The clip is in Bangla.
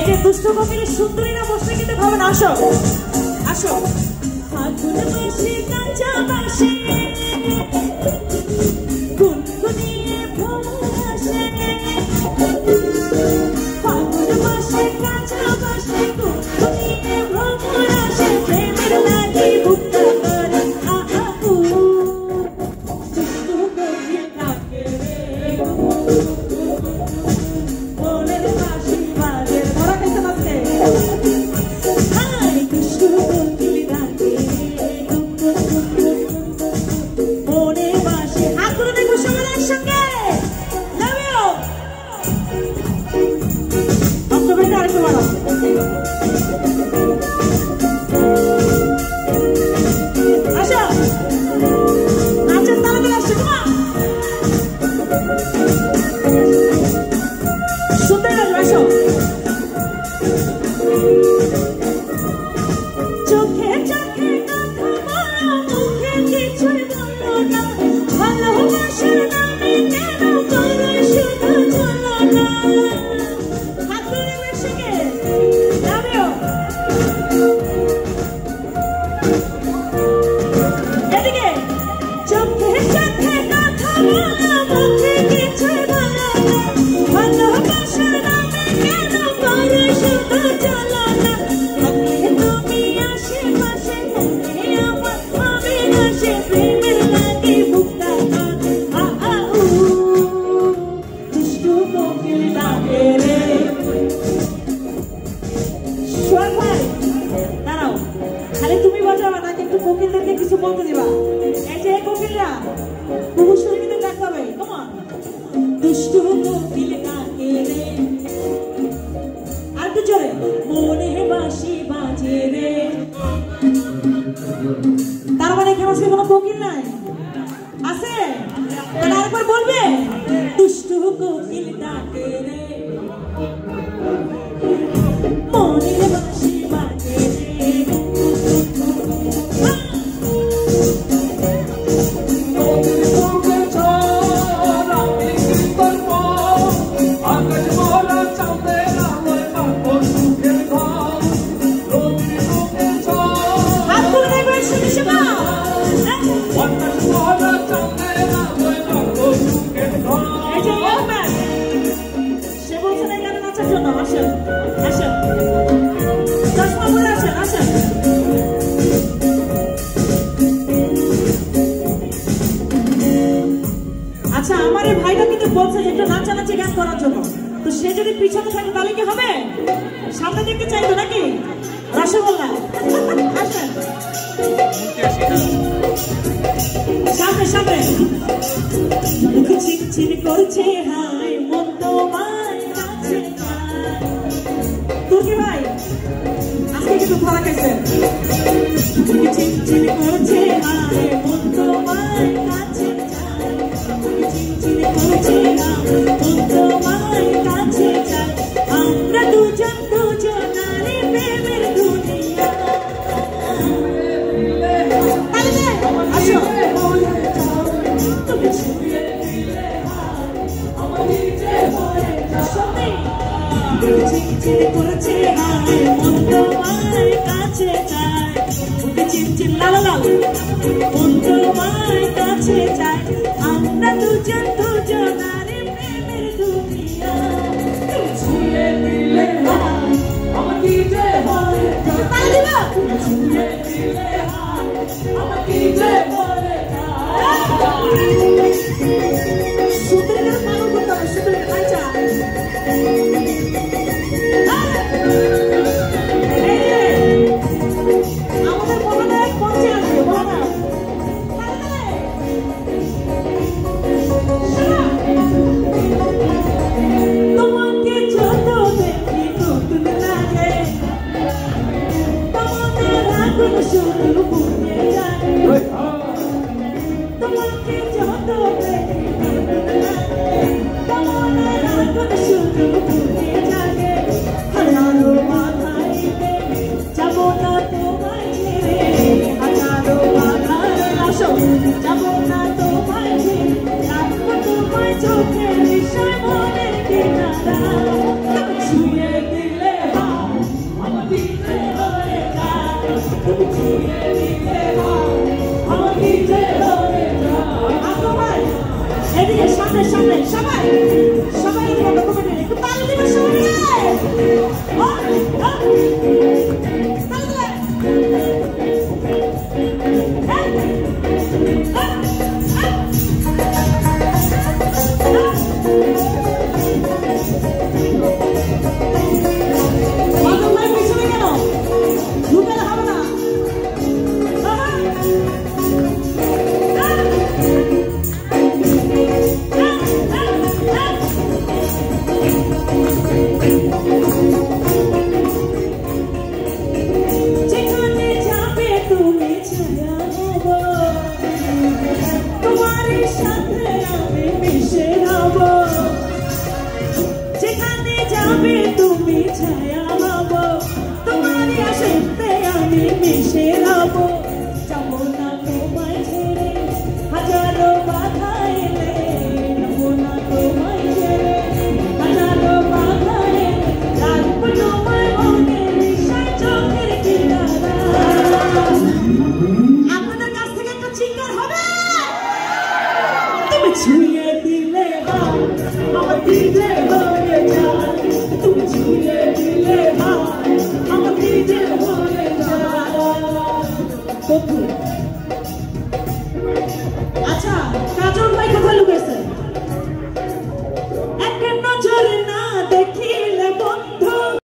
এই যে দুষ্ট কবির সুন্দরীরা বসে কিন্তু ভাবেন আসো আসো ফাগুন মাসে কাঁচা বাসে গুনগুনিয়ে ভ্রমণ আসে ফাগুন মাসে কাঁচা বাসে গুনগুনিয়ে ভ্রমণ আসে প্রেমের লাগি বুকটা করে আহু দুষ্ট কবির ডাকে মনের বাঁশি বাজে ধরা খেতে পারছে হাই দুষ্ট কবির ডাকে মনে বাঁশি হাত তুলে দেখো সবাই একসঙ্গে লাভ ইউ অক্টোবরটা আরেকটু বাড়াও আসো নাচের তালে তালে আসছে তোমার সুন্দর লাগবে আসো চোখে চোখে কথা বলো মুখে কিছুই বলো না ভালোবাসার নামে কেন করো শুধু চলো না হাত ধরে বেশিকে লাভ ইউ এদিকে চোখে চোখে কথা বলো মুখে কিছুই বলো না ভালোবাসার নামে কেন করো শুধু চলো না থাকলে তুমি আশেপাশে মনে আমার ভাবে আসে প্রেমের লাগে বুকটা আউ দুষ্ট কোকিল ডাকে রে সোহাগ ভাই দাঁড়াও খালি তুমি বাজাবা না কিন্তু কোকিলদেরকে কিছু বলতে দিবা এই যে কোকিলরা বহু সুরে কিন্তু ডাকতে হবে কমন দুষ্ট কোকিল ডাকে রে আর একটু জোরে মনে বাঁশি বাজে রে তার মানে এখানে আজকে কোনো কোকিল নাই আছে তাহলে আরেকবার বলবে দুষ্ট কোকিল ডাকে রে মনে বাঁশি বাজে রে হাত তুলে দেখো একসঙ্গে সবাই এই যে young man, সে বলছে না এখানে নাচার জন্য আসেন আসেন চশমা পরে আসেন আসেন আচ্ছা আমার এই ভাইটা কিন্তু বলছে যে একটু নাচানাচি গান করার জন্য তো সে যদি পিছনে থাকে তাহলে কি হবে সামনে দেখতে চাইতো নাকি রসগোল্লা আসেন সামনে সামনে মুখে চিনচিন করছে হাই মন তোমায় কাছে চায় তুর্কি ভাই আজকে কিন্তু ধরা খাইছেন মুখে চিনচিন করছে হাই মন তোমায় কাছে চায় মুখে চিনচিন করছে হাই মন তোমায় কাছে চায় আমরা দুজন দুজনারে প্রেমের দুনিয়া আসো তুমি ছুঁয়ে দিলে আমার নিজে হয়ে যাবে চিনচিন করছে হাই মন তোমায় কাছে চায় মুখে চিনচিন লাল লাল মন তোমায় কাছে চায় আমরা দুজন দুজনারে প্রেমের দুনিয়া তুমি ছুঁয়ে দিলে হাই আমার নিজে হয়ে যাবে তুমি ছুঁয়ে দিলে হাই আমার নিজে হয়ে সুন্দরীরা পালন করতে হবে সুন্দরীরা নাচা আমাদের মহানায়ক পৌঁছে আসবে মহানায়ক তোমাকে যত দেখি নতুন লাগে তোমাদের আগুন শুধু ছায়া হব তোমারই আশাতে আমি মিশে রব যাব না তোমায় ছেড়ে হাজারো বাধা এলে যাব না তোমায় ছেড়ে হাজারো বাধা এলে রাখবো তোমায় মনে নিশায় চোখের কিনারা আপনাদের কাছ থেকে একটা চিৎকার হবে তুমি ছুঁয়ে দিলে আমার দিলে হয়ে যায় তুমি ছুঁয়ে দিলে